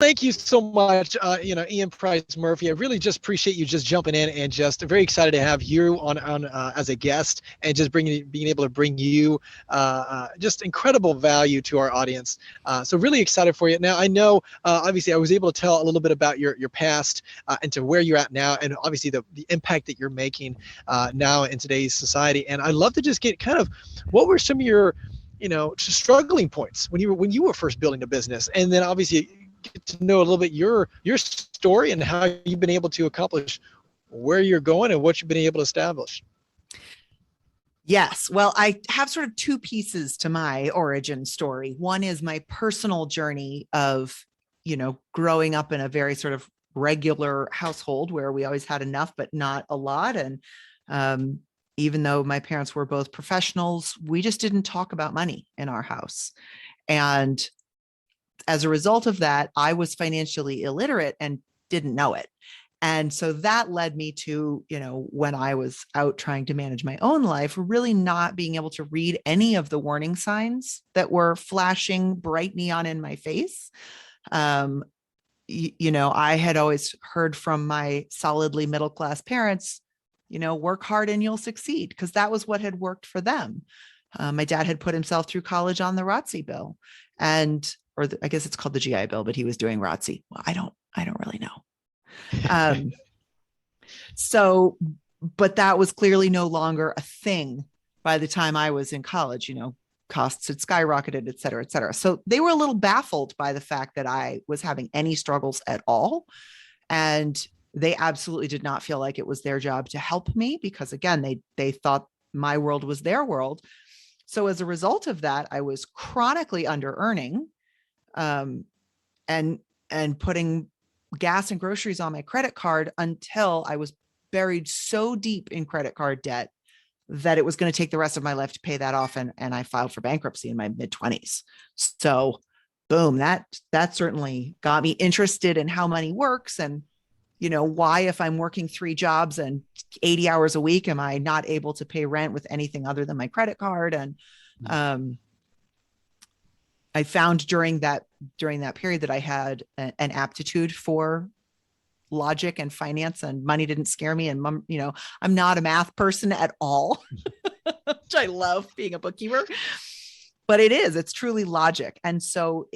thank you so much, Ean Price Murphy. I really just appreciate you just jumping in and just very excited to have you on as a guest and just being able to bring you just incredible value to our audience. So really excited for you. Now, I know, obviously, I was able to tell a little bit about your past and to where you're at now, and obviously the impact that you're making now in today's society. And I'd love to just get kind of what were some of your struggling points when you were first building a business, and then obviously get to know a little bit your story and how you've been able to accomplish where you're going and what you've been able to establish. Yes. Well, I have sort of two pieces to my origin story. One is my personal journey of, growing up in a very sort of regular household where we always had enough, but not a lot. And even though my parents were both professionals, we just didn't talk about money in our house. And as a result of that, I was financially illiterate and didn't know it. And so that led me to, when I was out trying to manage my own life, really not being able to read any of the warning signs that were flashing bright neon in my face. I had always heard from my solidly middle-class parents, work hard and you'll succeed, because that was what had worked for them. My dad had put himself through college on the ROTC bill, I guess it's called the GI Bill, but he was doing ROTC. Well, I don't really know. But that was clearly no longer a thing by the time I was in college. Costs had skyrocketed, et cetera, et cetera. So they were a little baffled by the fact that I was having any struggles at all. And they absolutely did not feel like it was their job to help me, because again, they thought my world was their world. So as a result of that, I was chronically under earning, and putting gas and groceries on my credit card until I was buried so deep in credit card debt that it was going to take the rest of my life to pay that off. And I filed for bankruptcy in my mid-20s. So boom, that certainly got me interested in how money works, and why, if I'm working 3 jobs and 80 hours a week, am I not able to pay rent with anything other than my credit card? And I found during that period that I had an aptitude for logic and finance, and money didn't scare me. And I'm not a math person at all, which I love being a bookkeeper, but it's truly logic. And so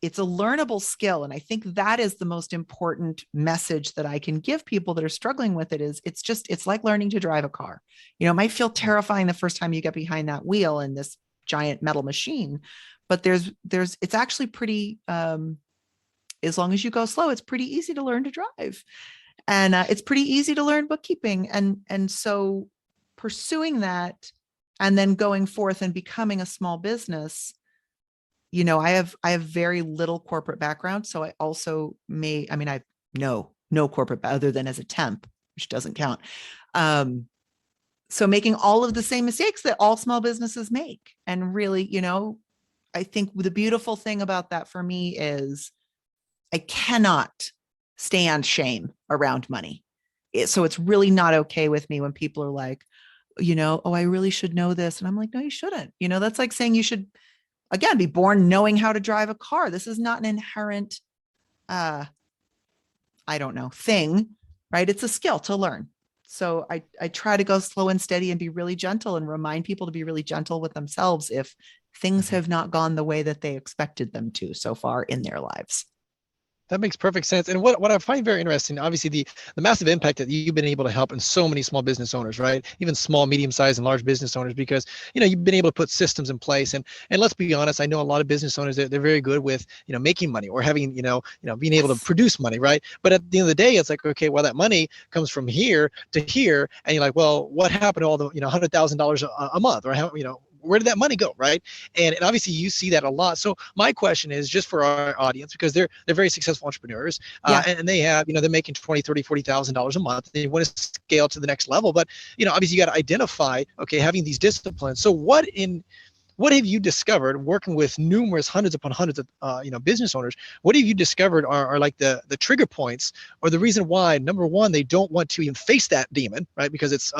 it's a learnable skill. And I think that is the most important message that I can give people that are struggling with it. It's like learning to drive a car. It might feel terrifying the first time you get behind that wheel in this giant metal machine, but it's actually pretty, as long as you go slow, it's pretty easy to learn to drive. And it's pretty easy to learn bookkeeping. And so pursuing that and then going forth and becoming a small business, I have very little corporate background. So I also I have no corporate other than as a temp, which doesn't count. So making all of the same mistakes that all small businesses make. And really, I think the beautiful thing about that for me is I cannot stand shame around money. So it's really not okay with me when people are like, oh, I really should know this. And I'm like, no, you shouldn't. That's like saying you should, again, be born knowing how to drive a car. This is not an inherent, thing, right? It's a skill to learn. So I try to go slow and steady and be really gentle, and remind people to be really gentle with themselves if things have not gone the way that they expected them to so far in their lives. That makes perfect sense. And what I find very interesting, obviously the massive impact that you've been able to help in so many small business owners, right? Even small, medium-sized and large business owners, because, you've been able to put systems in place. And let's be honest, I know a lot of business owners, they're very good with, making money or having, being able to produce money, right? But at the end of the day, it's like, okay, well, that money comes from here to here. And you're like, well, what happened to all the, $100,000 a month, or how, where did that money go, right? And obviously you see that a lot. So my question is just for our audience, because they're very successful entrepreneurs, and they have, they're making $20,000, $30,000, $40,000 a month. They want to scale to the next level, but obviously you got to identify, okay, having these disciplines. So what have you discovered working with numerous hundreds upon hundreds of business owners? What have you discovered are like the trigger points, or the reason why, number one, they don't want to even face that demon, right? Because it's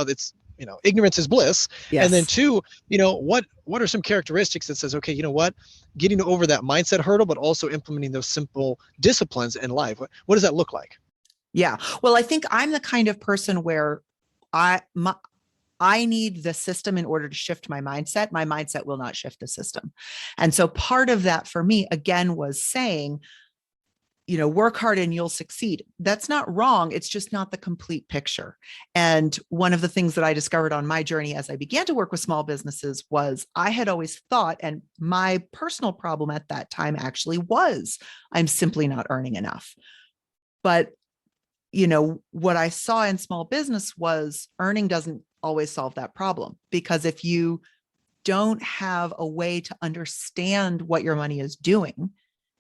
ignorance is bliss. Yes. And then two, what are some characteristics that says, okay, you know what, getting over that mindset hurdle, but also implementing those simple disciplines in life. What does that look like? Yeah. Well, I think I'm the kind of person where I need the system in order to shift my mindset. My mindset will not shift the system. And so part of that for me, again, was saying, work hard and you'll succeed. That's not wrong. It's just not the complete picture. And one of the things that I discovered on my journey as I began to work with small businesses was I had always thought, and my personal problem at that time actually was, I'm simply not earning enough. But, what I saw in small business was earning doesn't always solve that problem, because if you don't have a way to understand what your money is doing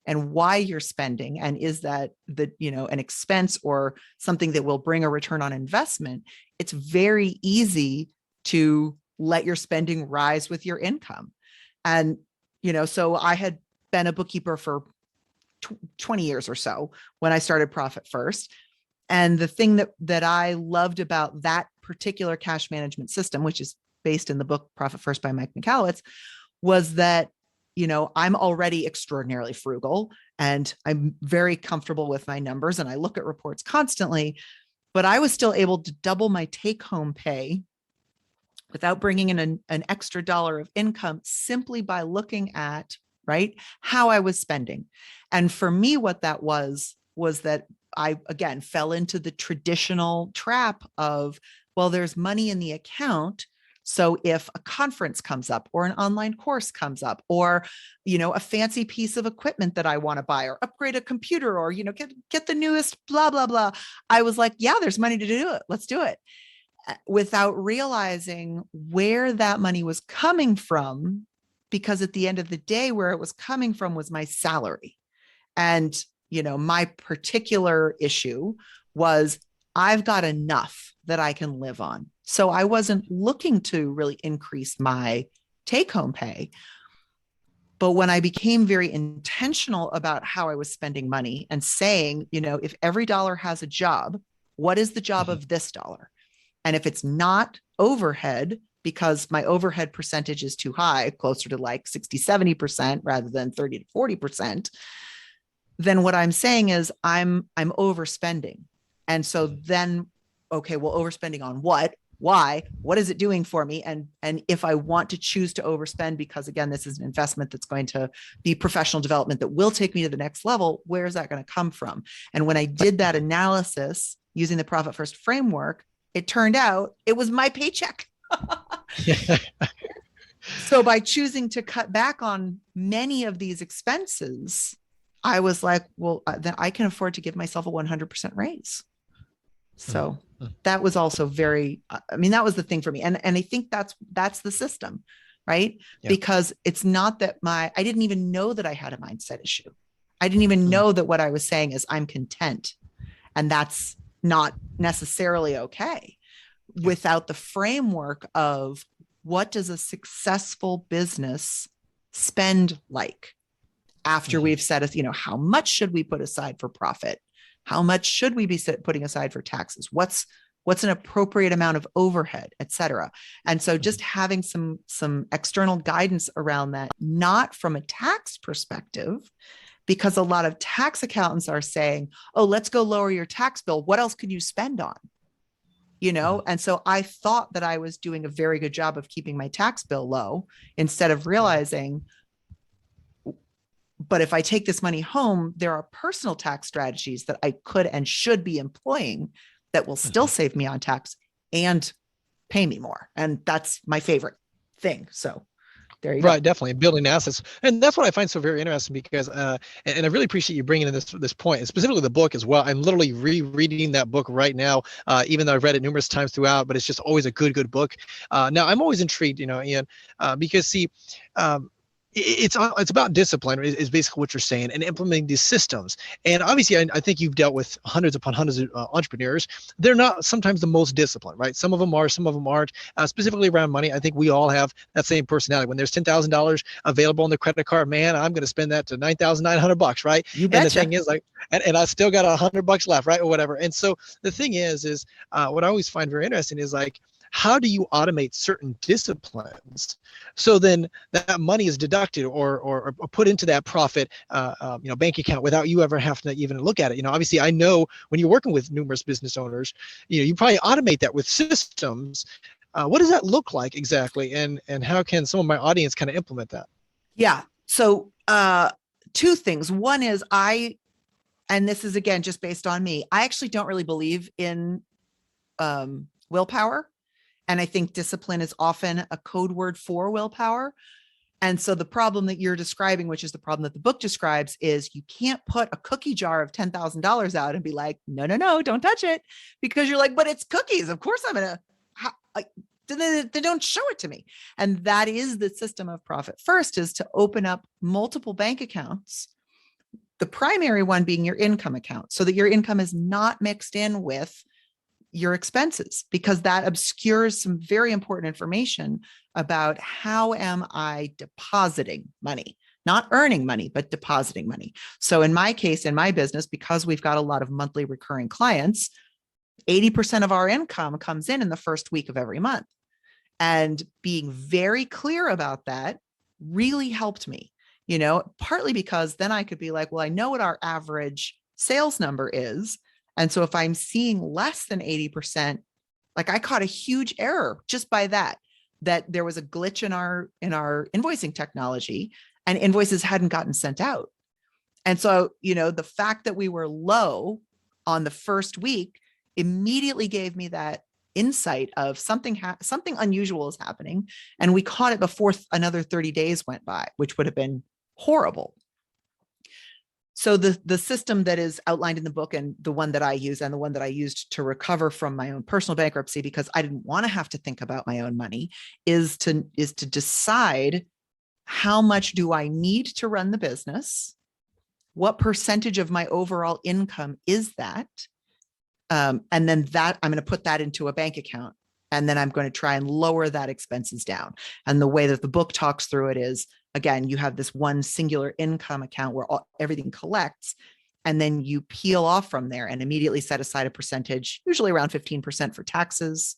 and why you're spending, and is that an expense or something that will bring a return on investment, it's very easy to let your spending rise with your income. And, so I had been a bookkeeper for 20 years or so when I started Profit First. And the thing that I loved about that particular cash management system, which is based in the book Profit First by Mike Michalowicz, was that, I'm already extraordinarily frugal and I'm very comfortable with my numbers and I look at reports constantly, but I was still able to double my take-home pay without bringing in an extra dollar of income, simply by looking at, how I was spending. And for me, what that was that I, again, fell into the traditional trap of, well, there's money in the account. So if a conference comes up or an online course comes up, or, a fancy piece of equipment that I want to buy or upgrade a computer, or, get the newest blah, blah, blah. I was like, yeah, there's money to do it. Let's do it. Without realizing where that money was coming from, because at the end of the day, where it was coming from was my salary. And my particular issue was I've got enough that I can live on. So I wasn't looking to really increase my take-home pay. But when I became very intentional about how I was spending money and saying, if every dollar has a job, what is the job of this dollar? And if it's not overhead, because my overhead percentage is too high, closer to like 60, 70% rather than 30 to 40%, then what I'm saying is I'm overspending. And so then, okay, well, overspending on what? Why? What is it doing for me? And if I want to choose to overspend, because again, this is an investment that's going to be professional development that will take me to the next level, where is that going to come from? And when I did that analysis using the Profit First framework, it turned out it was my paycheck. So by choosing to cut back on many of these expenses, I was like, well, then I can afford to give myself a 100% raise. So that was also that was the thing for me. And I think that's the system, right? Yeah. Because it's not that I didn't even know that I had a mindset issue. I didn't even know that what I was saying is I'm content. And that's not necessarily okay without the framework of what does a successful business spend like? After we've said, how much should we put aside for profit? How much should we be putting aside for taxes? What's an appropriate amount of overhead, et cetera? And so just having some external guidance around that, not from a tax perspective, because a lot of tax accountants are saying, oh, let's go lower your tax bill. What else could you spend on? And so I thought that I was doing a very good job of keeping my tax bill low, instead of realizing, but if I take this money home, there are personal tax strategies that I could and should be employing that will still save me on tax and pay me more. And that's my favorite thing. So there you go. Right, definitely building assets, and that's what I find so very interesting, because and I really appreciate you bringing in this point, and specifically the book as well. I'm literally rereading that book right now, even though I've read it numerous times throughout. But it's just always a good book. Now I'm always intrigued, Ian, because see. It's about discipline is basically what you're saying, and implementing these systems. And obviously, I think you've dealt with hundreds upon hundreds of entrepreneurs. They're not sometimes the most disciplined, right? Some of them are, some of them aren't. Specifically around money, I think we all have that same personality. When there's $10,000 available on the credit card, man, I'm going to spend that to $9,900, right? You betcha. And the thing is, like, and I still got $100 left, right, or whatever. And so the thing is what I always find very interesting is like, how do you automate certain disciplines so then that money is deducted or put into that profit bank account without you ever having to even look at it? Obviously, I know when you're working with numerous business owners, you probably automate that with systems. What does that look like exactly, and how can some of my audience kind of implement that? Yeah. So two things. One is and this is again just based on me, I actually don't really believe in willpower. And I think discipline is often a code word for willpower. And so the problem that you're describing, which is the problem that the book describes, is you can't put a cookie jar of $10,000 out and be like, no, no, no, don't touch it. Because you're like, but it's cookies. Of course I'm going to, they don't show it to me. And that is the system of Profit First, is to open up multiple bank accounts. The primary one being your income account, so that your income is not mixed in with your expenses, because that obscures some very important information about how am I depositing money, not earning money, but depositing money. So in my case, in my business, because we've got a lot of monthly recurring clients, 80% of our income comes in the first week of every month. And being very clear about that really helped me, partly because then I could be like, well, I know what our average sales number is. And so if I'm seeing less than 80%, like I caught a huge error just by that there was a glitch in our invoicing technology and invoices hadn't gotten sent out. And so, the fact that we were low on the first week immediately gave me that insight of something unusual is happening. And we caught it before another 30 days went by, which would have been horrible. So the system that is outlined in the book, and the one that I use and the one that I used to recover from my own personal bankruptcy, because I didn't want to have to think about my own money, is to decide how much do I need to run the business? What percentage of my overall income is that? And then that I'm going to put that into a bank account. And then I'm going to try and lower that expenses down. And the way that the book talks through it is, again, you have this one singular income account where everything collects, and then you peel off from there and immediately set aside a percentage, usually around 15% for taxes,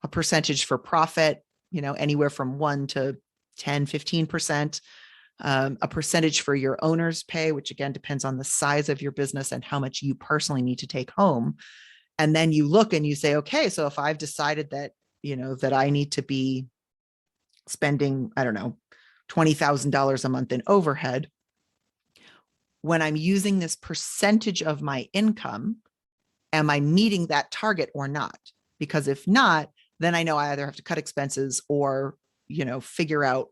a percentage for profit, anywhere from 1 to 10, 15%, a percentage for your owner's pay, which again depends on the size of your business and how much you personally need to take home. And then you look and you say, okay, so if I've decided that, that I need to be spending, I don't know, $20,000 a month in overhead, when I'm using this percentage of my income, am I meeting that target or not? Because if not, then I know I either have to cut expenses or, figure out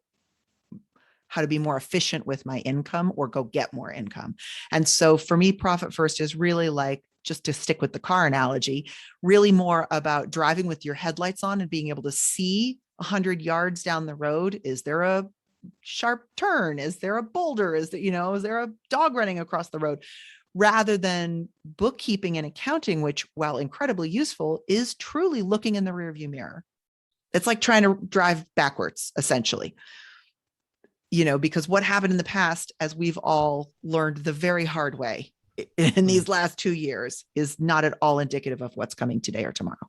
how to be more efficient with my income or go get more income. And so for me, Profit First is really like, just to stick with the car analogy, really more about driving with your headlights on and being able to see 100 yards down the road. Is there a sharp turn? Is there a boulder? Is there a dog running across the road? Rather than bookkeeping and accounting, which, while incredibly useful, is truly looking in the rearview mirror. It's like trying to drive backwards, essentially. Because what happened in the past, as we've all learned the very hard way in these last 2 years, is not at all indicative of what's coming today or tomorrow.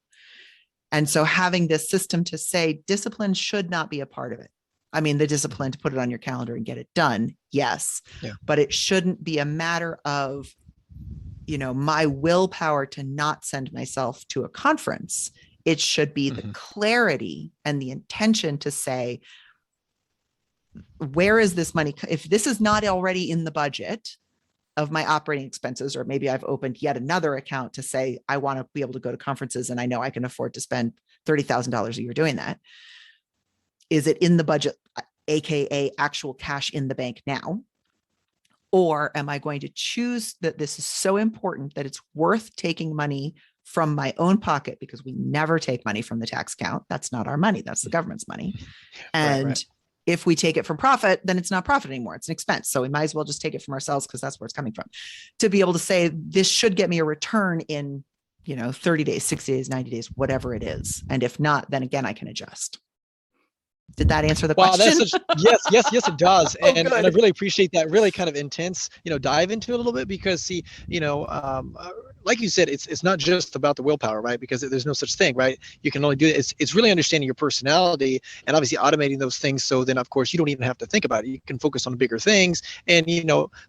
And so having this system to say discipline should not be a part of it. I mean, the discipline to put it on your calendar and get it done, yes. Yeah. But it shouldn't be a matter of, my willpower to not send myself to a conference. It should be the clarity and the intention to say, where is this money? If this is not already in the budget of my operating expenses, or maybe I've opened yet another account to say, I want to be able to go to conferences and I know I can afford to spend $30,000 a year doing that. Is it in the budget, AKA actual cash in the bank now? Or am I going to choose that this is so important that it's worth taking money from my own pocket, because we never take money from the tax account. That's not our money. That's the government's money. And right. If we take it from profit, then it's not profit anymore. It's an expense. So we might as well just take it from ourselves, because that's where it's coming from. To be able to say, this should get me a return in, 30 days, 60 days, 90 days, whatever it is. And if not, then again, I can adjust. Did that answer the Wow, question? yes, it does. Oh, And I good. really appreciate that really kind of intense, dive into it a little bit because see, like you said, it's not just about the willpower, right? Because there's no such thing, right? You can only do it. It's really understanding your personality and obviously automating those things. So then of course you don't even have to think about it. You can focus on the bigger things and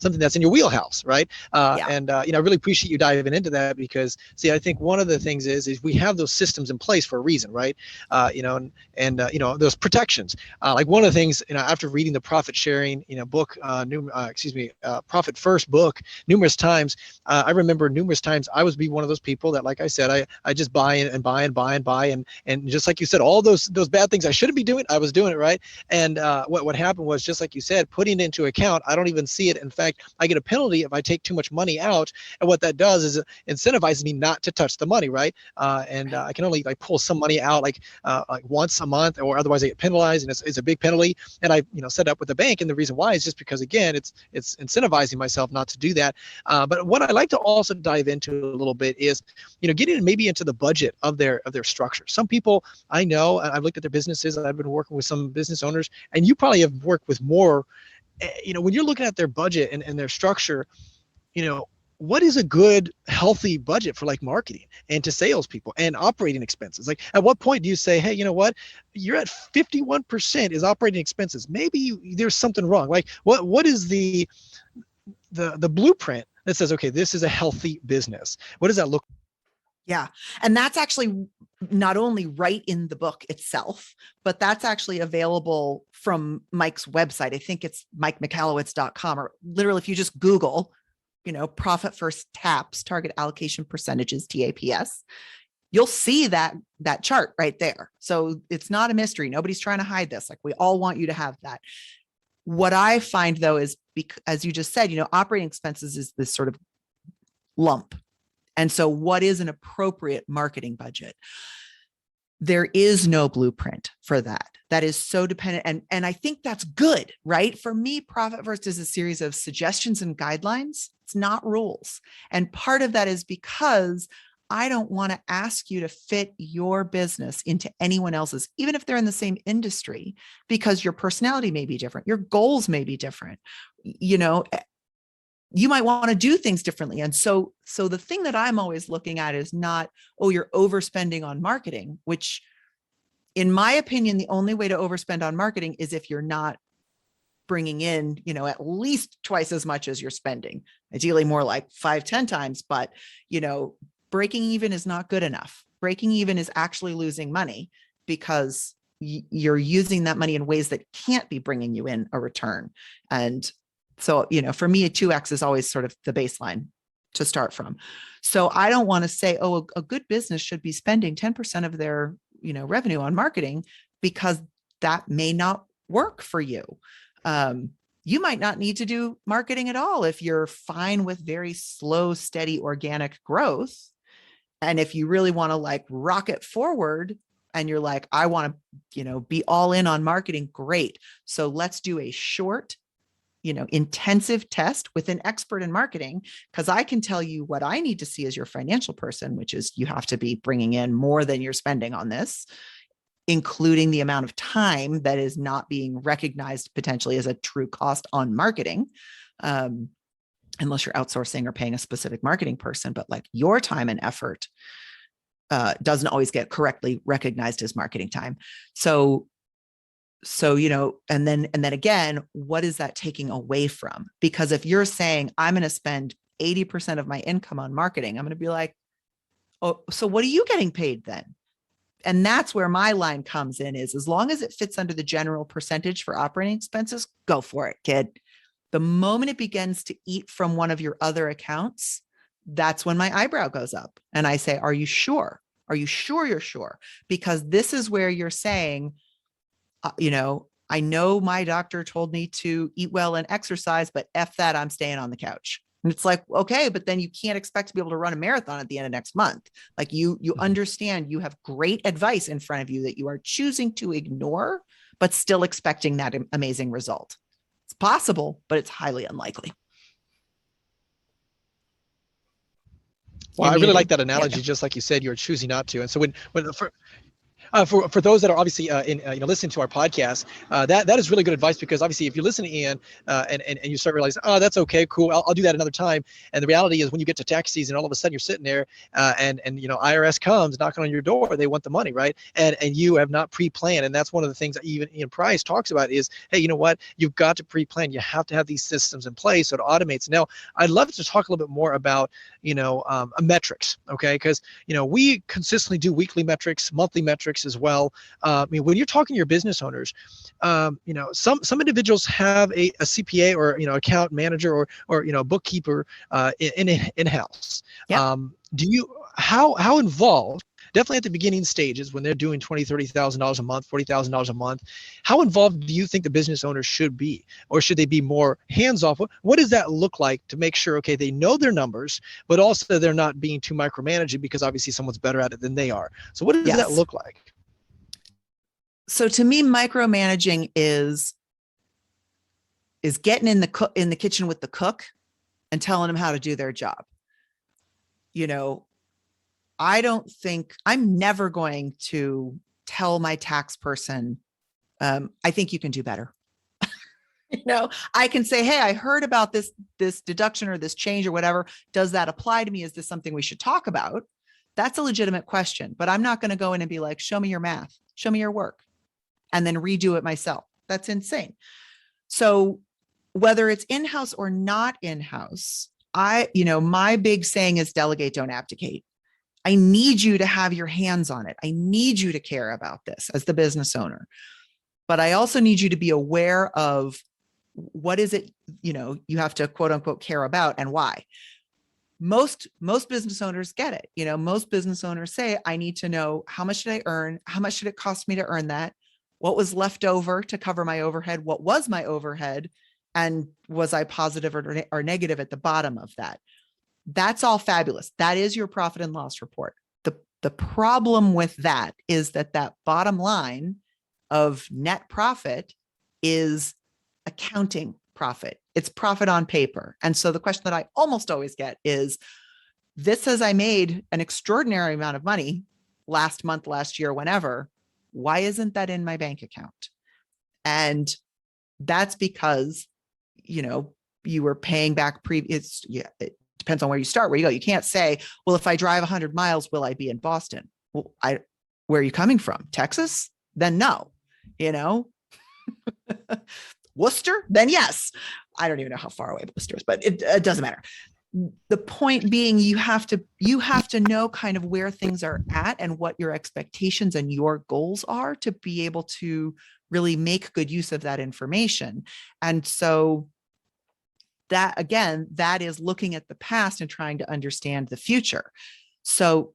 something that's in your wheelhouse, right? Yeah. And I really appreciate you diving into that because see, I think one of the things is we have those systems in place for a reason, right? Those protections. Like one of the things, after reading the profit sharing, book, profit first book numerous times, I remember numerous times I was be one of those people that, like I said, I just buy and buy and buy and buy and just like you said, all those bad things I shouldn't be doing, I was doing it, right? And what happened was just like you said, putting it into account, I don't even see it. In fact, I get a penalty if I take too much money out, and what that does is it incentivizes me not to touch the money, right? I can only like pull some money out like once a month, or otherwise I get penalized, and it's a big penalty. And I set up with the bank, and the reason why is just because again it's incentivizing myself not to do that. But what I like to also dive into a little bit is getting maybe into the budget of their structure. Some people I know, I've looked at their businesses, I've been working with some business owners, and you probably have worked with more. When you're looking at their budget and their structure, what is a good healthy budget for like marketing and to salespeople and operating expenses? Like at what point do you say, hey, you know what, you're at 51% is operating expenses, maybe there's something wrong? Like what is the blueprint that says, okay, this is a healthy business? What does that look like? Yeah. And that's actually not only right in the book itself, but that's actually available from Mike's website. I think it's mikemichalowicz.com, or literally if you just Google, profit first TAPS, target allocation percentages, TAPS, you'll see that chart right there. So it's not a mystery. Nobody's trying to hide this. Like we all want you to have that. What I find though is, because, as you just said, operating expenses is this sort of lump. And so what is an appropriate marketing budget? There is no blueprint for that. That is so dependent. And I think that's good, right? For me, Profit First is a series of suggestions and guidelines. It's not rules. And part of that is because I don't want to ask you to fit your business into anyone else's, even if they're in the same industry, because your personality may be different. Your goals may be different. You might want to do things differently. And so the thing that I'm always looking at is not, oh, you're overspending on marketing, which in my opinion, the only way to overspend on marketing is if you're not bringing in, at least twice as much as you're spending, ideally more like 5-10 times, but, breaking even is not good enough. Breaking even is actually losing money because you're using that money in ways that can't be bringing you in a return. And so, for me, a 2X is always sort of the baseline to start from. So I don't want to say, oh, a good business should be spending 10% of their, revenue on marketing, because that may not work for you. You might not need to do marketing at all if you're fine with very slow, steady, organic growth. And if you really want to like rocket forward and you're like, I want to, be all in on marketing, great. So let's do a short, intensive test with an expert in marketing, because I can tell you what I need to see as your financial person, which is you have to be bringing in more than you're spending on this, including the amount of time that is not being recognized potentially as a true cost on marketing. Unless you're outsourcing or paying a specific marketing person, but like your time and effort doesn't always get correctly recognized as marketing time. So, and then again, what is that taking away from? Because if you're saying I'm going to spend 80% of my income on marketing, I'm going to be like, oh, so what are you getting paid then? And that's where my line comes in, is as long as it fits under the general percentage for operating expenses, go for it, kid. The moment it begins to eat from one of your other accounts, that's when my eyebrow goes up. And I say, are you sure? Are you sure you're sure? Because this is where you're saying, I know my doctor told me to eat well and exercise, but F that, I'm staying on the couch. And it's like, okay, but then you can't expect to be able to run a marathon at the end of next month. Like you understand you have great advice in front of you that you are choosing to ignore, but still expecting that amazing result. It's possible, but it's highly unlikely. Well, I really like that analogy. Yeah. Just like you said, you're choosing not to. And so when For those that are obviously listening to our podcast, that is really good advice, because obviously if you listen to Ian and you start realizing, oh, that's okay, cool, I'll do that another time. And the reality is, when you get to tax season, all of a sudden you're sitting there and IRS comes knocking on your door. They want the money, right? And you have not pre-planned. And that's one of the things that even Ian Price talks about is, hey, you know what? You've got to pre-plan. You have to have these systems in place so it automates. Now, I'd love to talk a little bit more about metrics, okay? Because we consistently do weekly metrics, monthly metrics as well. When you're talking to your business owners, some individuals have a CPA or account manager or bookkeeper in-house. Yep. Do you how involved? Definitely at the beginning stages, when they're doing $20,000, $30,000 a month, $40,000 a month, how involved do you think the business owners should be, or should they be more hands-off? What does that look like to make sure, okay, they know their numbers, but also they're not being too micromanaging, because obviously someone's better at it than they are. So what does that look like? So to me, micromanaging is getting in the kitchen with the cook and telling them how to do their job. I'm never going to tell my tax person, I think you can do better. I can say, hey, I heard about this deduction or this change or whatever. Does that apply to me? Is this something we should talk about? That's a legitimate question, but I'm not going to go in and be like, show me your math, show me your work, and then redo it myself. That's insane. So whether it's in-house or not in-house, my big saying is delegate, don't abdicate. I need you to have your hands on it. I need you to care about this as the business owner, but I also need you to be aware of what is it, you have to quote unquote care about and why. Most business owners get it. Most business owners say, I need to know, how much did I earn? How much did it cost me to earn that? What was left over to cover my overhead? What was my overhead? And was I positive or negative at the bottom of that? That's all fabulous. That is your profit and loss report. The problem with that is that bottom line of net profit is accounting profit. It's profit on paper. And so the question that I almost always get is, this says I made an extraordinary amount of money last month, last year, whenever. Why isn't that in my bank account? And that's because, you were paying back previous. It depends on where you start, where you go. You can't say, well, if I drive 100 miles, will I be in Boston? Well, where are you coming from? Texas? Then no, Worcester? Then yes. I don't even know how far away Worcester is, but it doesn't matter. The point being, you have to know kind of where things are at and what your expectations and your goals are to be able to really make good use of that information. And so that is looking at the past and trying to understand the future. So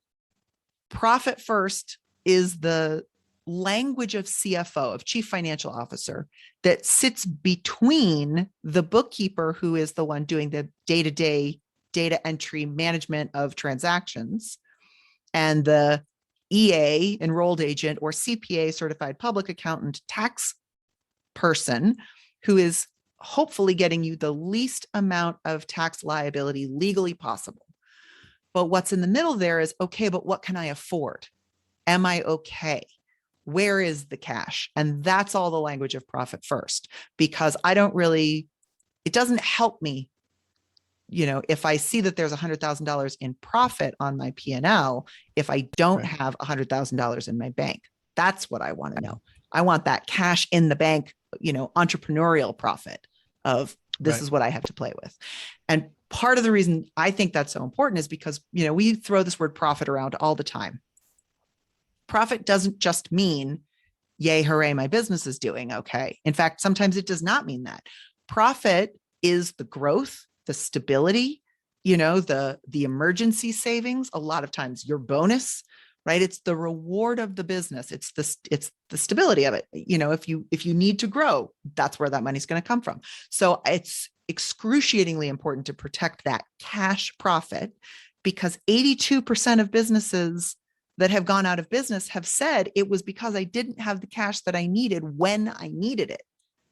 profit first is the language of CFO, of Chief Financial Officer, that sits between the bookkeeper, who is the one doing the day-to-day data entry management of transactions, and the EA, enrolled agent, or CPA, certified public accountant, tax person, who is hopefully getting you the least amount of tax liability legally possible. But what's in the middle there is, okay, but what can I afford? Am I okay? Where is the cash? And that's all the language of profit first, because it doesn't help me, if I see that there's $100,000 in profit on my P&L, if I don't have $100,000 in my bank. That's what I want to know. I want that cash in the bank, entrepreneurial profit of this is what I have to play with. And part of the reason I think that's so important is because, we throw this word profit around all the time. Profit doesn't just mean, yay, hooray, my business is doing okay. In fact, sometimes it does not mean that. Profit is the growth, the stability, the emergency savings, a lot of times your bonus, right? It's the reward of the business. It's the stability of it. If you need to grow, that's where that money's going to come from. So it's excruciatingly important to protect that cash profit, because 82% of businesses that have gone out of business have said it was because I didn't have the cash that I needed when I needed it.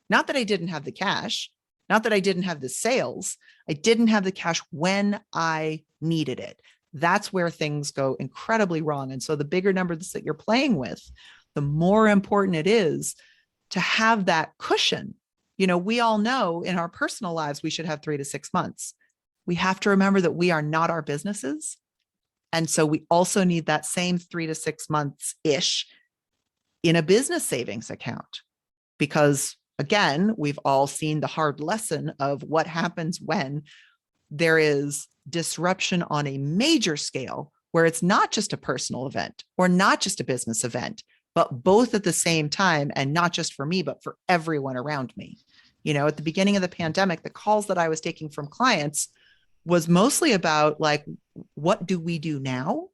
Not that I didn't have the cash, not that I didn't have the sales. I didn't have the cash when I needed it. that's where things go incredibly wrong. And so the bigger numbers that you're playing with, the more important it is to have that cushion. We all know in our personal lives, we should have 3 to 6 months. We have to remember that we are not our businesses. And so we also need that same 3 to 6 months-ish in a business savings account. Because again, we've all seen the hard lesson of what happens when there is disruption on a major scale, where it's not just a personal event or not just a business event, but both at the same time, and not just for me, but for everyone around me. At the beginning of the pandemic, the calls that I was taking from clients was mostly about like, what do we do now?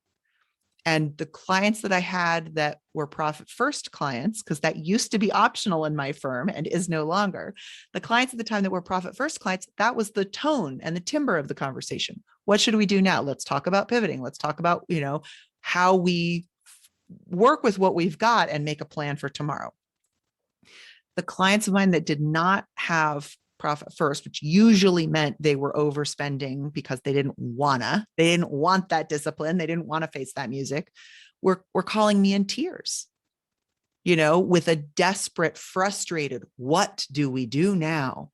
And the clients that I had that were profit first clients, because that used to be optional in my firm and is no longer, the clients at the time that were profit first clients, that was the tone and the timbre of the conversation. What should we do now? Let's talk about pivoting. Let's talk about, how we work with what we've got and make a plan for tomorrow. The clients of mine that did not have profit first, which usually meant they were overspending because they didn't want that discipline. They didn't want to face that music. Were calling me in tears, with a desperate, frustrated, what do we do now?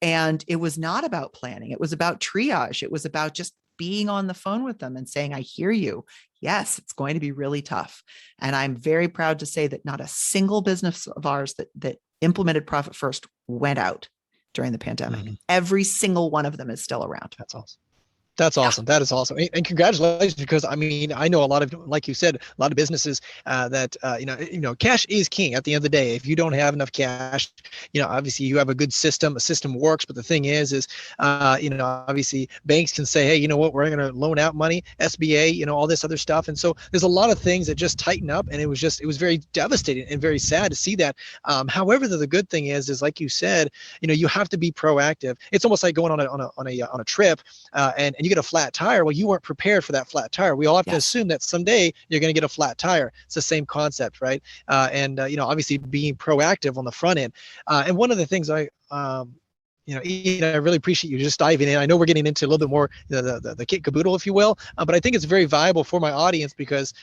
And it was not about planning. It was about triage. It was about just being on the phone with them and saying, I hear you. Yes, it's going to be really tough. And I'm very proud to say that not a single business of ours that implemented profit first went out during the pandemic. Mm-hmm. Every single one of them is still around. That's awesome. That's awesome. Yeah. That is awesome. And congratulations, because I know a lot of, like you said, a lot of businesses that, cash is king at the end of the day. If you don't have enough cash, obviously you have a good system, a system works. But the thing is, obviously banks can say, hey, you know what, we're going to loan out money, SBA, all this other stuff. And so there's a lot of things that just tighten up. And it was very devastating and very sad to see that. However, the good thing is like you said, you have to be proactive. It's almost like going on a trip and you get a flat tire. Well, you weren't prepared for that flat tire. We all have to assume that someday you're going to get a flat tire. It's the same concept, right? Obviously being proactive on the front end. And one of the things Ian, I really appreciate you just diving in. I know we're getting into a little bit more the kit caboodle, if you will, but I think it's very viable for my audience because,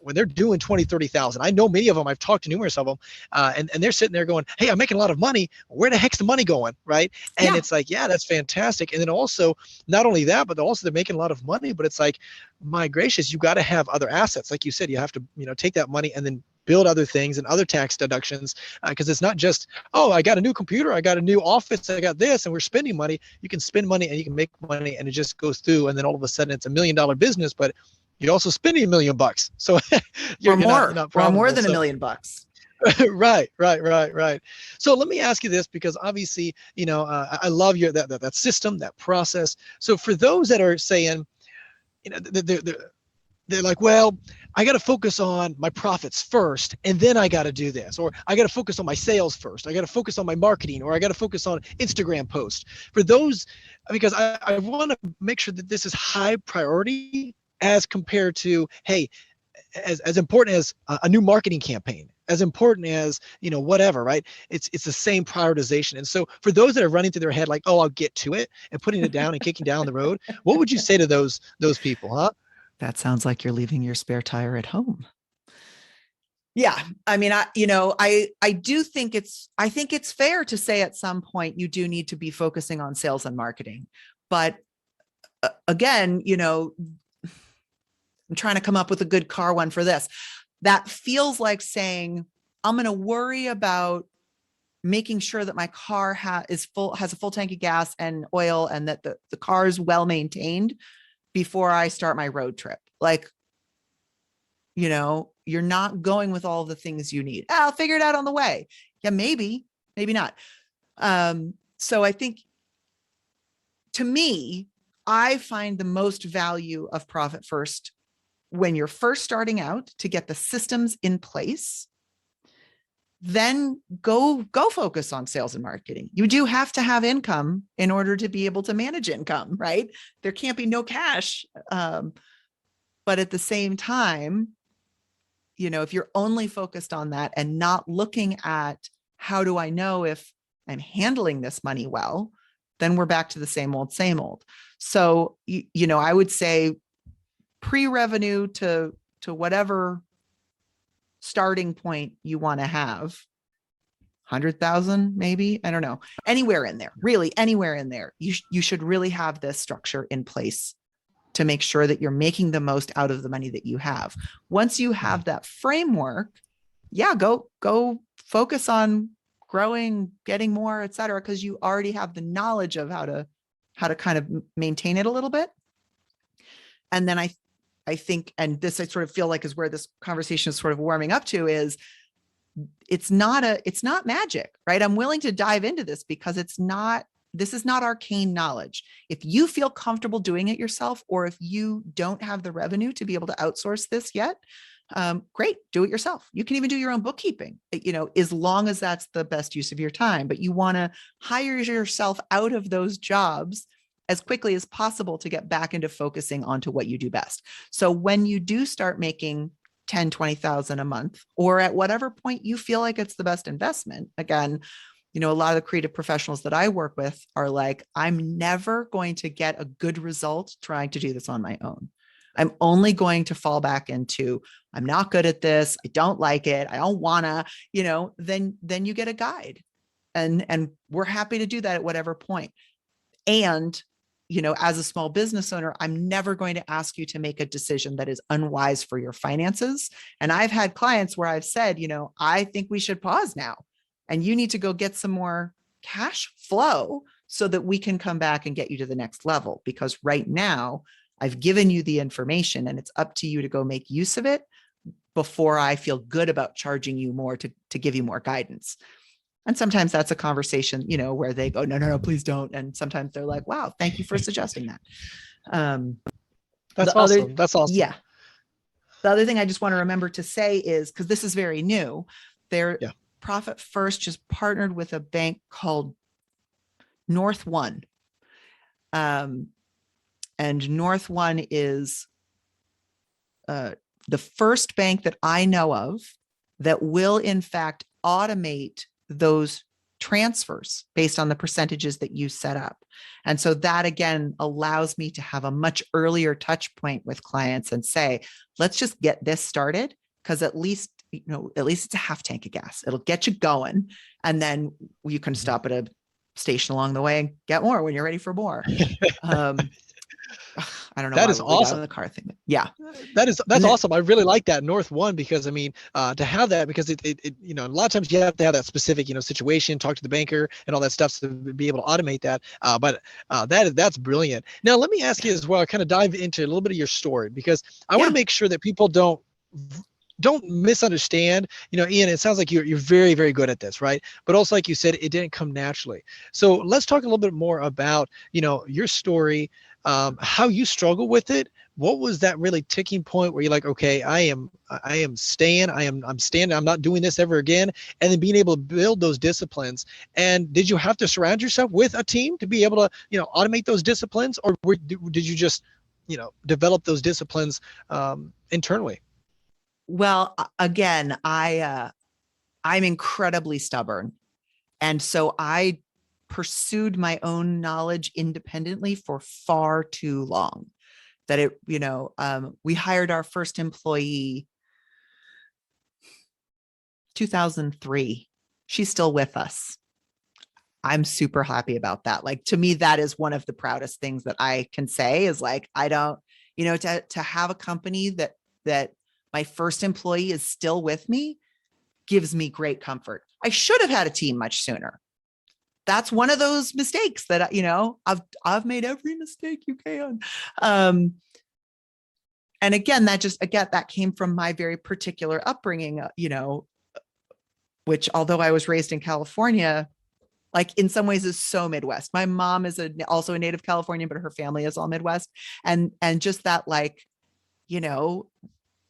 when they're doing 20, 30,000, I know many of them, I've talked to numerous of them, and they're sitting there going, hey, I'm making a lot of money. Where the heck's the money going? Right. And it's like, yeah, that's fantastic. And then also, not only that, but also they're making a lot of money, but it's like, my gracious, you got to have other assets. Like you said, you have to, take that money and then build other things and other tax deductions, because it's not just, oh, I got a new computer, I got a new office, I got this, and we're spending money. You can spend money and you can make money, and it just goes through, and then all of a sudden it's $1 million business, but you're also spending $1 million. So you're more than $1 million. Right. So let me ask you this, because obviously, I love your that system, that process. So for those that are saying, they're like, well, I got to focus on my profits first, and then I got to do this, or I got to focus on my sales first. I got to focus on my marketing, or I got to focus on Instagram posts. For those, because I want to make sure that this is high priority as compared to, hey, as important as a new marketing campaign, as important as, whatever, right? It's the same prioritization. And so for those that are running through their head, like, oh, I'll get to it, and putting it down and kicking down the road, what would you say to those people, huh? That sounds like you're leaving your spare tire at home. Yeah. I do think it's fair to say at some point you do need to be focusing on sales and marketing. But again, I'm trying to come up with a good car one for this. That feels like saying, I'm going to worry about making sure that my car has a full tank of gas and oil, and that the car is well maintained before I start my road trip. Like, you're not going with all the things you need. I'll figure it out on the way. Yeah, maybe not. So I think, to me, I find the most value of profit first when you're first starting out, to get the systems in place. Then go focus on sales and marketing. You do have to have income in order to be able to manage income, right? There can't be no cash. But at the same time, if you're only focused on that and not looking at, how do I know if I'm handling this money well, then we're back to the same old. So, I would say pre-revenue to whatever starting point you want to have. 100,000, maybe, I don't know, anywhere in there, really anywhere in there. You should really have this structure in place to make sure that you're making the most out of the money that you have. Once you have that framework, yeah, go focus on growing, getting more, et cetera, because you already have the knowledge of how to kind of maintain it a little bit. And then I think, and this I sort of feel like is where this conversation is sort of warming up to, is it's not magic, right? I'm willing to dive into this because this is not arcane knowledge. If you feel comfortable doing it yourself, or if you don't have the revenue to be able to outsource this yet, great, do it yourself. You can even do your own bookkeeping, as long as that's the best use of your time. But you want to hire yourself out of those jobs as quickly as possible to get back into focusing onto what you do best. So when you do start making 10, 20,000 a month, or at whatever point you feel like it's the best investment, again, a lot of the creative professionals that I work with are like, I'm never going to get a good result trying to do this on my own. I'm only going to fall back into, I'm not good at this. I don't like it. I don't wanna, then you get a guide, and we're happy to do that at whatever point. And, as a small business owner, I'm never going to ask you to make a decision that is unwise for your finances. And I've had clients where I've said, I think we should pause now, and you need to go get some more cash flow so that we can come back and get you to the next level. Because right now I've given you the information, and it's up to you to go make use of it before I feel good about charging you more to give you more guidance. And sometimes that's a conversation, where they go, no, please don't. And sometimes they're like, wow, thank you for suggesting that. That's awesome. That's awesome. Yeah. The other thing I just want to remember to say is, because this is very new, Profit First just partnered with a bank called North One. And North One is the first bank that I know of that will in fact automate those transfers based on the percentages that you set up. And so that again allows me to have a much earlier touch point with clients and say, let's just get this started, because at least it's a half tank of gas. It'll get you going. And then you can stop at a station along the way and get more when you're ready for more. I don't know. That is awesome. The car thing. Yeah. That's awesome. I really like that North One, because to have that, because it a lot of times you have to have that specific, situation, talk to the banker and all that stuff to be able to automate that. But that's brilliant. Now, let me ask you as well, kind of dive into a little bit of your story, because I want to make sure that people don't misunderstand. Ian, it sounds like you're very, very good at this, right? But also, like you said, it didn't come naturally. So let's talk a little bit more about, your story, how you struggle with it. What was that really ticking point where you're like, okay, I'm staying, I'm not doing this ever again. And then being able to build those disciplines. And did you have to surround yourself with a team to be able to, automate those disciplines, or did you just, develop those disciplines internally? Well, again, I'm incredibly stubborn. And so I pursued my own knowledge independently for far too long, that we hired our first employee 2003. She's still with us. I'm super happy about that. Like, to me, that is one of the proudest things that I can say is like, I don't, to have a company that my first employee is still with me gives me great comfort. I should have had a team much sooner. That's one of those mistakes that, I've made every mistake you can. And again, that came from my very particular upbringing, which, although I was raised in California, like in some ways is so Midwest. My mom is also a native Californian, but her family is all Midwest. And just that,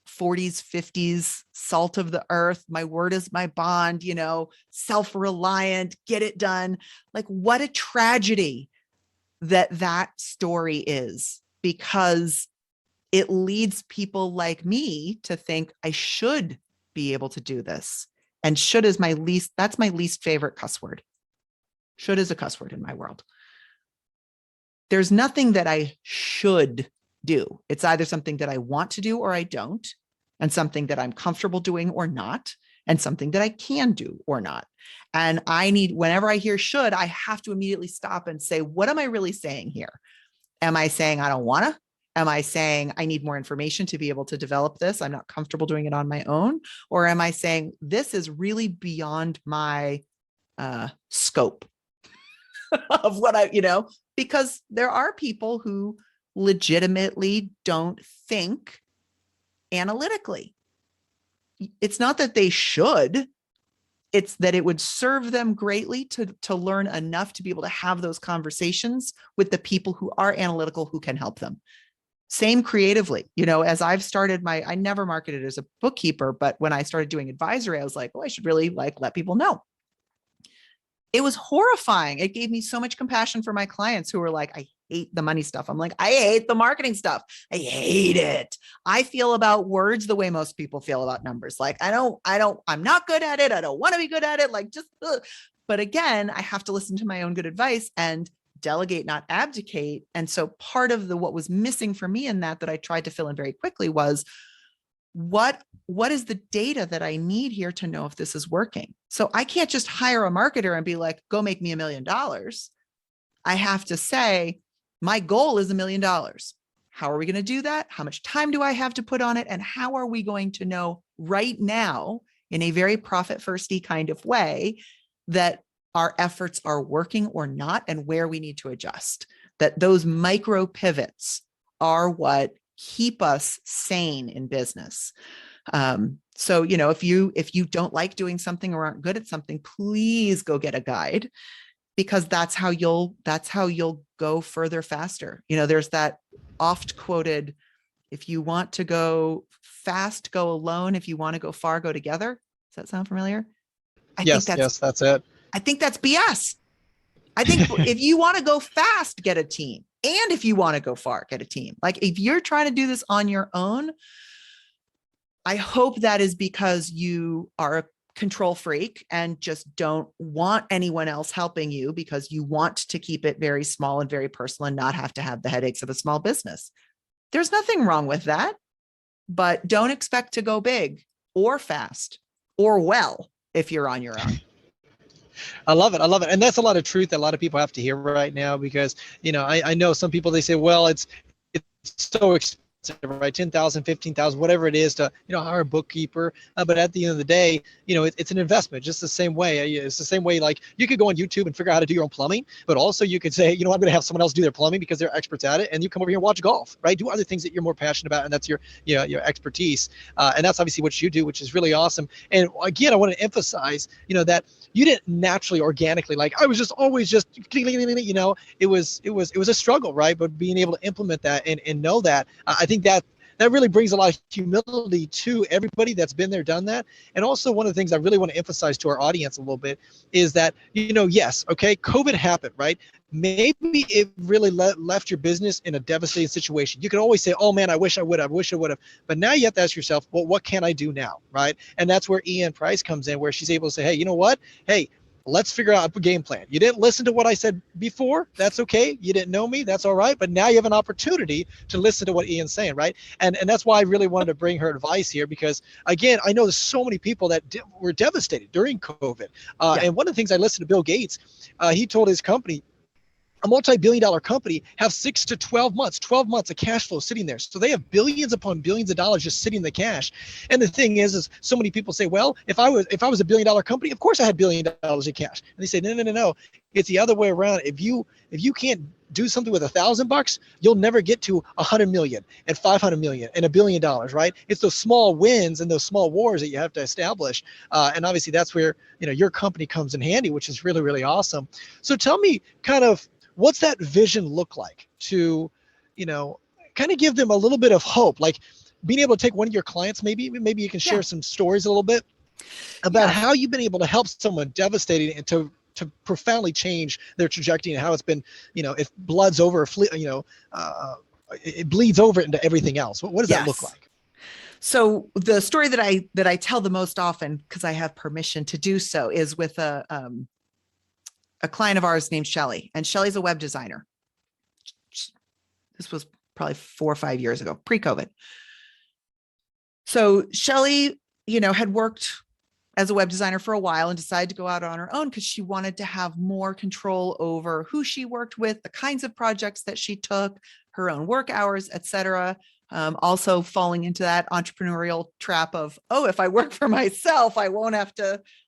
40s, 50s, salt of the earth, my word is my bond, self-reliant, get it done. Like, what a tragedy that story is, because it leads people like me to think I should be able to do this. And should is that's my least favorite cuss word. Should is a cuss word in my world. There's nothing that I should do. It's either something that I want to do or I don't, and something that I'm comfortable doing or not, and something that I can do or not. And whenever I hear should, I have to immediately stop and say, what am I really saying here? Am I saying I don't want to? Am I saying I need more information to be able to develop this? I'm not comfortable doing it on my own. Or am I saying this is really beyond my scope of what because there are people who legitimately don't think analytically. It's not that they should, it's that it would serve them greatly to learn enough to be able to have those conversations with the people who are analytical, who can help them. Same creatively, as I've started I never marketed as a bookkeeper, but when I started doing advisory, I was like, oh, I should really let people know. It was horrifying. It gave me so much compassion for my clients who were like, I hate the money stuff. I'm like, I hate the marketing stuff. I hate it. I feel about words the way most people feel about numbers. Like, I'm not good at it. I don't want to be good at it. Like, just, ugh. But again, I have to listen to my own good advice and delegate, not abdicate. And so part of what was missing for me in that I tried to fill in very quickly was, what is the data that I need here to know if this is working? So I can't just hire a marketer and be like, go make me $1 million. I have to say, my goal is $1 million. How are we going to do that? How much time do I have to put on it? And how are we going to know right now, in a very profit firsty kind of way, that our efforts are working or not, and where we need to adjust? That those micro pivots are what keep us sane in business. So, if you don't like doing something or aren't good at something, please go get a guide, because that's how you'll go further faster. There's that oft quoted, if you want to go fast, go alone. If you want to go far, go together. Does that sound familiar? Yes, that's it. I think that's BS. I think if you want to go fast, get a team. And if you want to go far, get a team. Like, if you're trying to do this on your own, I hope that is because you are a control freak and just don't want anyone else helping you, because you want to keep it very small and very personal and not have to have the headaches of a small business. There's nothing wrong with that, but don't expect to go big or fast or well if you're on your own. I love it. And that's a lot of truth that a lot of people have to hear right now, because, I know some people, they say, well, it's so expensive, right? 10,000, 15,000, whatever it is to, hire a bookkeeper. But at the end of the day, it's an investment, just the same way. It's the same way, like, you could go on YouTube and figure out how to do your own plumbing, but also you could say, I'm going to have someone else do their plumbing because they're experts at it. And you come over here and watch golf, right? Do other things that you're more passionate about. And that's your expertise. And that's obviously what you do, which is really awesome. And again, I want to emphasize, that you didn't naturally, organically, like, I was just always just, it was a struggle, right? But being able to implement that and know that, I think that really brings a lot of humility to everybody that's been there, done that. And also, one of the things I really want to emphasize to our audience a little bit is that, yes, okay, COVID happened, right? Maybe it really left your business in a devastating situation. You can always say, oh man, I wish I would have. But now you have to ask yourself, well, what can I do now, right? And that's where Ean Price comes in, where she's able to say, hey, you know what? Hey, let's figure out a game plan. You didn't listen to what I said before. That's okay. You didn't know me. That's all right. But now you have an opportunity to listen to what Ian's saying, right? And that's why I really wanted to bring her advice here, because, again, I know there's so many people that were devastated during COVID. And one of the things I listened to Bill Gates, he told his company, a multi-billion-dollar company, have 6 to 12 months of cash flow sitting there. So they have billions upon billions of dollars just sitting in the cash. And the thing is so many people say, well, if I was a billion-dollar company, of course I had $1 billion in cash. And they say, no. It's the other way around. If you can't do something with $1,000, you'll never get to 100 million and 500 million and $1 billion, right? It's those small wins and those small wars that you have to establish. And obviously that's where, your company comes in handy, which is really, really awesome. So tell me, kind of, what's that vision look like to, kind of give them a little bit of hope, like being able to take one of your clients, maybe you can share some stories a little bit about how you've been able to help someone devastated and to profoundly change their trajectory, and how it's been, it bloods over, it bleeds over into everything else. What does that look like? So the story that I tell the most often, because I have permission to do so, is with a client of ours named Shelly, and Shelly's a web designer. This was probably 4 or 5 years ago, pre-COVID. So Shelly, had worked as a web designer for a while and decided to go out on her own because she wanted to have more control over who she worked with, the kinds of projects that she took, her own work hours, et cetera. Also falling into that entrepreneurial trap of, oh, if I work for myself, I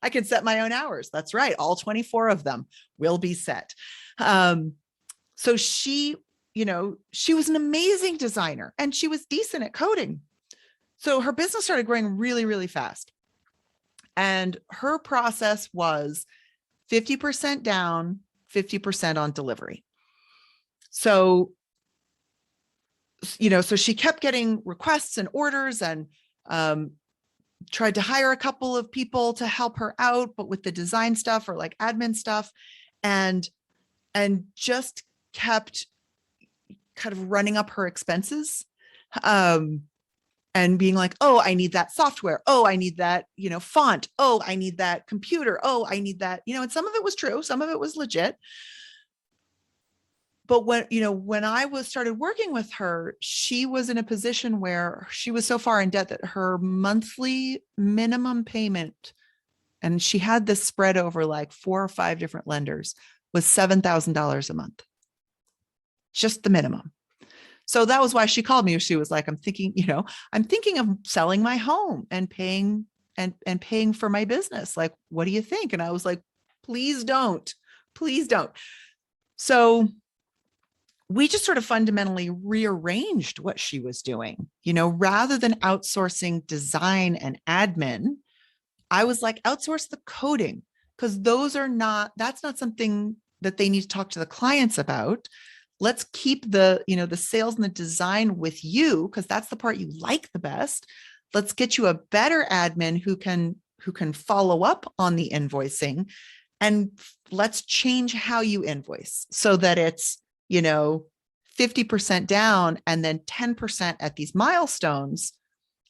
can set my own hours. That's right. All 24 of them will be set. So she was an amazing designer and she was decent at coding. So her business started growing really, really fast. And her process was 50% down, 50% on delivery. So she kept getting requests and orders and tried to hire a couple of people to help her out, but with the design stuff or like admin stuff, and just kept kind of running up her expenses. And being like, oh, I need that software. Oh, I need that, font. Oh, I need that computer. Oh, I need that, and some of it was true. Some of it was legit. But when I started working with her, she was in a position where she was so far in debt that her monthly minimum payment, and she had this spread over like 4 or 5 different lenders, was $7,000 a month. Just the minimum. So that was why she called me. She was like, I'm thinking of selling my home and paying for my business. Like, what do you think? And I was like, please don't. So we just sort of fundamentally rearranged what she was doing, rather than outsourcing design and admin. I was like, outsource the coding, because that's not something that they need to talk to the clients about. Let's keep the sales and the design with you, because that's the part you like the best. Let's get you a better admin who can follow up on the invoicing, and let's change how you invoice so that it's 50% down and then 10% at these milestones,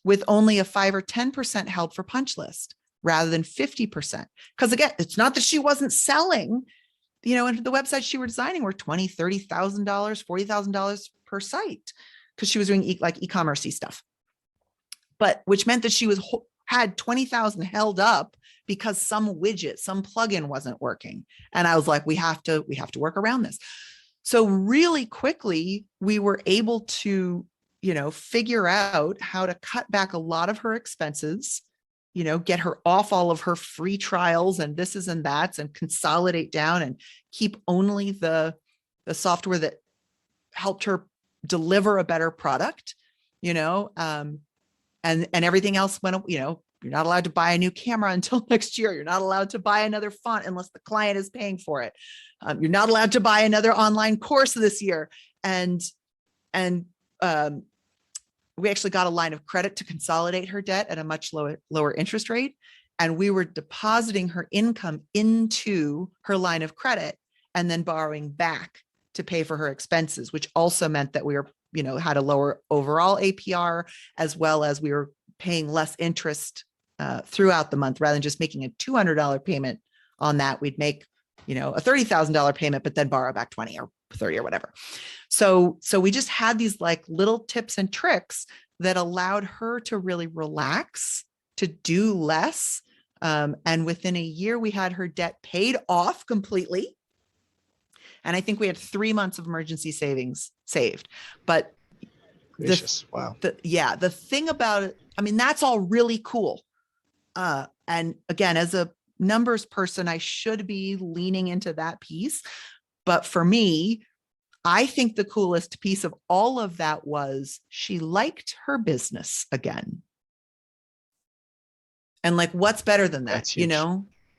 with only a 5 or 10% held for punch list rather than 50%. Because again, it's not that she wasn't selling. And the websites she was designing were $20,000, $30,000, $40,000 per site, because she was doing e-commerce stuff. But which meant that she had 20,000 held up because some widget, some plugin wasn't working. And I was like, we have to work around this. So really quickly, we were able to, figure out how to cut back a lot of her expenses, get her off all of her free trials and thises and that's, and consolidate down and keep only the software that helped her deliver a better product, and everything else went, you're not allowed to buy a new camera until next year. You're not allowed to buy another font unless the client is paying for it. You're not allowed to buy another online course this year. And we actually got a line of credit to consolidate her debt at a much lower interest rate. And we were depositing her income into her line of credit and then borrowing back to pay for her expenses, which also meant that we were, had a lower overall APR, as well as we were paying less interest throughout the month. Rather than just making a $200 payment on that, we'd make, a $30,000 payment, but then borrow back 20 or 30 or whatever. So we just had these like little tips and tricks that allowed her to really relax, to do less. And within a year, we had her debt paid off completely. And I think we had 3 months of emergency savings saved. But wow. The thing about it, that's all really cool. And again, as a numbers person, I should be leaning into that piece. But for me, I think the coolest piece of all of that was she liked her business again. And like, what's better than that?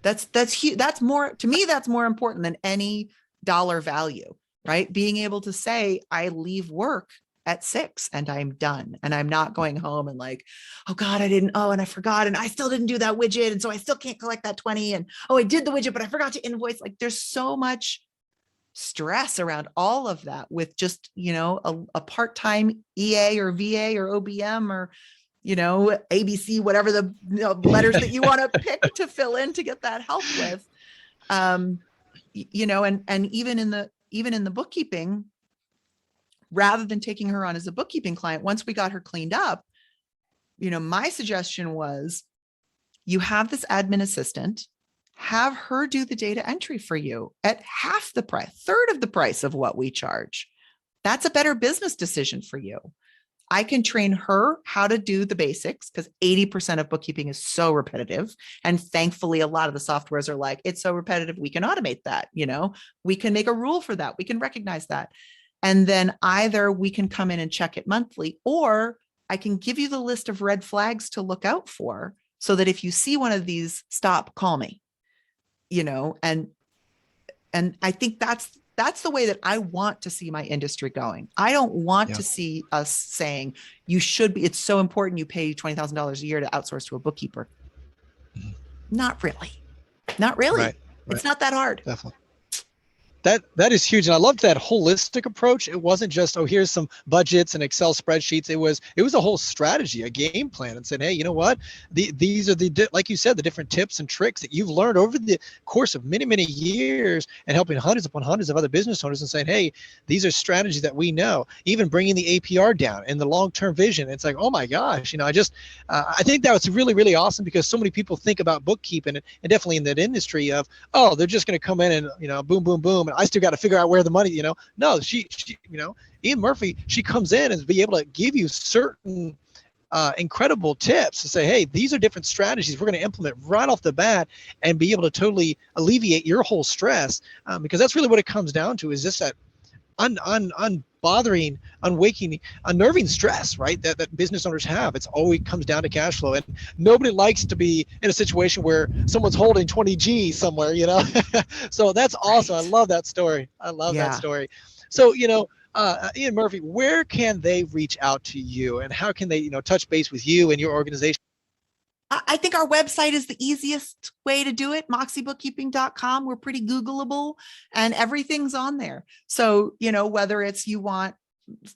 That's huge. That's more, to me, that's more important than any dollar value, right? Being able to say, I leave work at 6 and I'm done. And I'm not going home and like, oh God, and I forgot. And I still didn't do that widget. And so I still can't collect that 20. And oh, I did the widget, but I forgot to invoice. Like, there's so much stress around all of that with just, a part-time EA or VA or OBM or, ABC, whatever the letters that you want to pick to fill in to get that help with. And even in the bookkeeping, rather than taking her on as a bookkeeping client, once we got her cleaned up, my suggestion was you have this admin assistant, have her do the data entry for you at half the price, third of the price of what we charge. That's a better business decision for you. I can train her how to do the basics because 80% of bookkeeping is so repetitive. And thankfully, a lot of the softwares are like, it's so repetitive, we can automate that. We can make a rule for that. We can recognize that. And then either we can come in and check it monthly, or I can give you the list of red flags to look out for so that if you see one of these, stop, call me, and I think that's the way that I want to see my industry going. I don't want to see us saying it's so important you pay $20,000 a year to outsource to a bookkeeper. Not really. Right. It's not that hard. Definitely. That is huge. And I loved that holistic approach. It wasn't just, here's some budgets and Excel spreadsheets. It was a whole strategy, a game plan, and said, hey, you know what? These are like you said, the different tips and tricks that you've learned over the course of many, many years and helping hundreds upon hundreds of other business owners and saying, hey, these are strategies that we know, even bringing the APR down and the long-term vision. It's like, oh my gosh, I think that was really, really awesome because so many people think about bookkeeping and definitely in that industry of, they're just going to come in and boom, boom, boom. And I still got to figure out where the money, no, she Ean Murphy, she comes in and be able to give you certain incredible tips to say, hey, these are different strategies we're going to implement right off the bat and be able to totally alleviate your whole stress. Because that's really what it comes down to, is just that unbothering, unnerving stress, right? That business owners have. It's always comes down to cash flow, and nobody likes to be in a situation where someone's holding 20 G somewhere, So that's awesome. Right. I love that story. That story. So, Ean Murphy, where can they reach out to you, and how can they, touch base with you and your organization? I think our website is the easiest way to do it, moxiebookkeeping.com. We're pretty Googleable and everything's on there. So, whether it's you want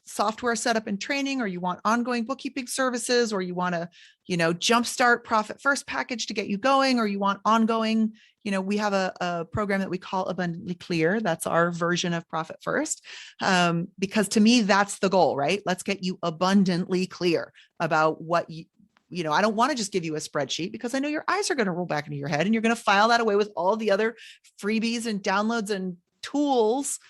software setup and training, or you want ongoing bookkeeping services, or you want to, jumpstart Profit First package to get you going, or you want ongoing, we have a program that we call Abundantly Clear. That's our version of Profit First. Because to me, that's the goal, right? Let's get you abundantly clear about what I don't want to just give you a spreadsheet, because I know your eyes are going to roll back into your head and you're going to file that away with all the other freebies and downloads and tools.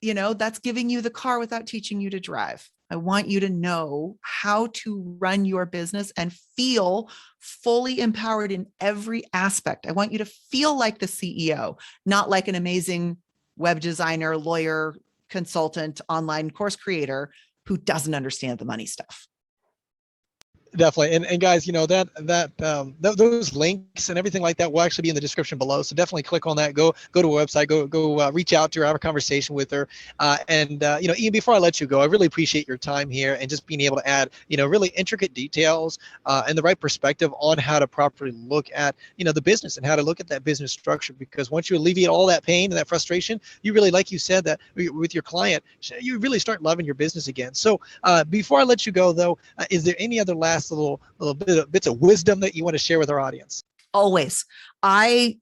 That's giving you the car without teaching you to drive. I want you to know how to run your business and feel fully empowered in every aspect. I want you to feel like the CEO, not like an amazing web designer, lawyer, consultant, online course creator who doesn't understand the money stuff. Definitely. And guys, those links and everything like that will actually be in the description below. So definitely click on that. Go to our website, go reach out to her, have a conversation with her. Ian, before I let you go, I really appreciate your time here and just being able to add, really intricate details and the right perspective on how to properly look at, the business and how to look at that business structure. Because once you alleviate all that pain and that frustration, you really, like you said, that with your client, you really start loving your business again. So before I let you go, though, is there any other last little bits of wisdom that you want to share with our audience? Always. I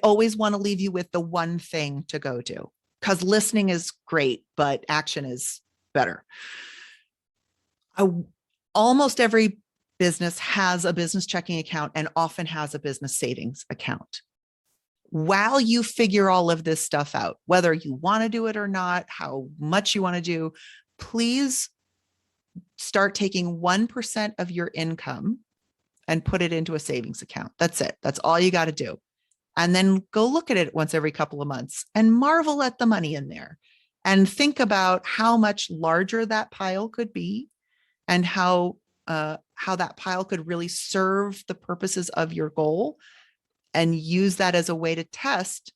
always want to leave you with the one thing to go to, because listening is great, but action is better. Almost every business has a business checking account and often has a business savings account. While you figure all of this stuff out, whether you want to do it or not, how much you want to do, please start taking 1% of your income and put it into a savings account. That's it. That's all you got to do. And then go look at it once every couple of months and marvel at the money in there and think about how much larger that pile could be and how that pile could really serve the purposes of your goal, and use that as a way to test,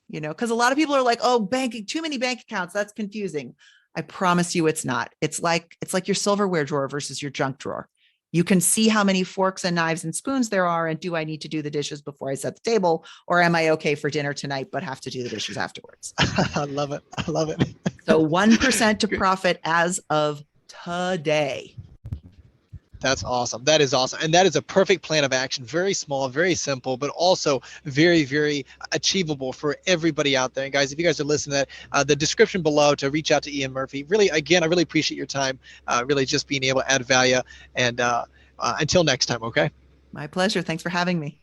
because a lot of people are like, oh, banking, too many bank accounts, that's confusing. I promise you it's not. It's like your silverware drawer versus your junk drawer. You can see how many forks and knives and spoons there are. And do I need to do the dishes before I set the table? Or am I okay for dinner tonight, but have to do the dishes afterwards? I love it. I love it. So 1% to profit as of today. That's awesome. That is awesome. And that is a perfect plan of action. Very small, very simple, but also very, very achievable for everybody out there. And guys, if you guys are listening to that, the description below to reach out to Ean Murphy. Really, again, I really appreciate your time, really just being able to add value. And until next time, okay? My pleasure. Thanks for having me.